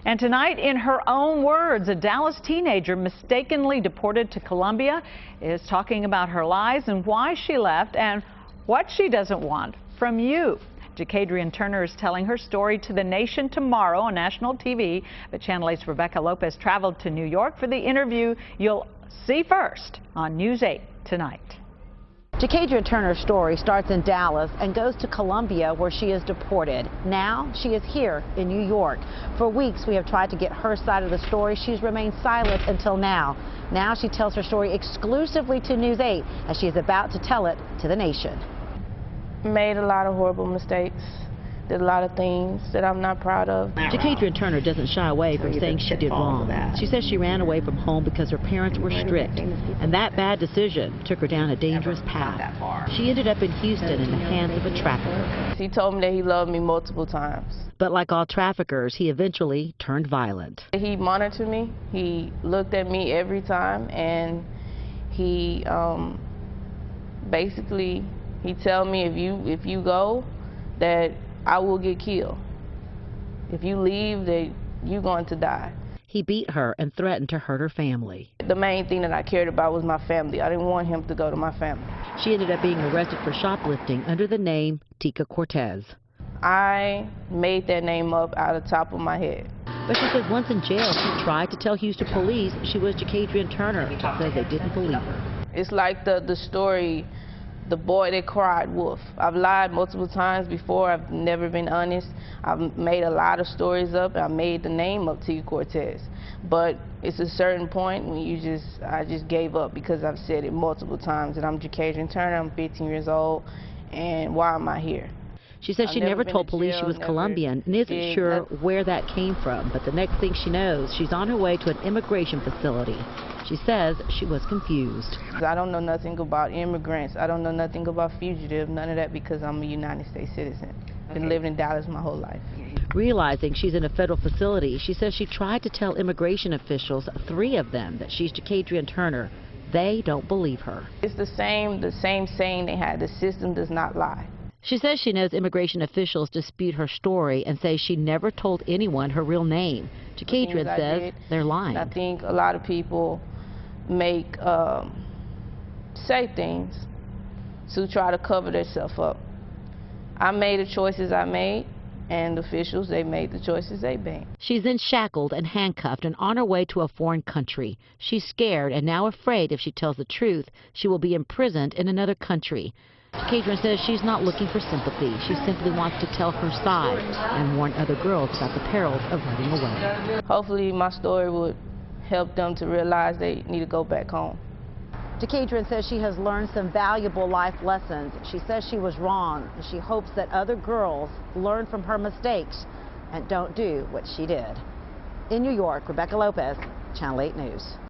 And tonight, in her own words, a Dallas teenager mistakenly deported to Colombia is talking about her lies and why she left and what she doesn't want from you. Jacadrian Turner is telling her story to the nation tomorrow on national TV, but Channel 8's Rebecca Lopez traveled to New York for the interview you'll see first on News 8 tonight. Jacadrian Turner's story starts in Dallas and goes to Colombia, where she is deported. Now she is here in New York. For weeks we have tried to get her side of the story. She's remained silent until now. Now she tells her story exclusively to News 8 as she is about to tell it to the nation. Made a lot of horrible mistakes. Did a lot of things that I'm not proud of. Jacadrian Turner doesn't shy away from saying she did wrong. She says she ran away from home because her parents were strict, and that bad decision took her down a dangerous path. She ended up in Houston in the hands of a trafficker. He told me that he loved me multiple times. But like all traffickers, he eventually turned violent. He monitored me. He looked at me every time, and he basically he tell me if you go, that I will get killed. If you leave, that you're going to die. He beat her and threatened to hurt her family. The main thing that I cared about was my family. I didn't want him to go to my family. She ended up being arrested for shoplifting under the name Tika Cortez. I made that name up out of the top of my head. But she says once in jail, she tried to tell Houston police she was Jacadrian Turner, but says they didn't believe her. It's like the story, The Boy That Cried Wolf. I've lied multiple times before. I've never been honest. I've made a lot of stories up. I made the name up, Tika Cortez. But it's a certain point when I just gave up because I've said it multiple times that I'm Jacadrian Turner, I'm 15 years old, and why am I here? She says she never told police she was Colombian and isn't sure where that came from. But the next thing she knows, she's on her way to an immigration facility. She says she was confused. I don't know nothing about immigrants. I don't know nothing about fugitives, none of that, because I'm a United States citizen. Been living in Dallas my whole life. Realizing she's in a federal facility, she says she tried to tell immigration officials, 3 of them, that she's Jacadrian Turner. They don't believe her. It's the same saying they had, the system does not lie. She says she knows immigration officials dispute her story and say she never told anyone her real name. Jacadrian says they're lying. I think a lot of people say things to try to cover themselves up. I made the choices I made, and the officials, they made the choices they made. She's then shackled and handcuffed and on her way to a foreign country. She's scared and now afraid if she tells the truth, she will be imprisoned in another country. Jacadrian says she's not looking for sympathy. She simply wants to tell her side and warn other girls about the perils of running away. Hopefully my story would help them to realize they need to go back home. Jacadrian says she has learned some valuable life lessons. She says she was wrong, and she hopes that other girls learn from her mistakes and don't do what she did. In New York, Rebecca Lopez, Channel 8 News.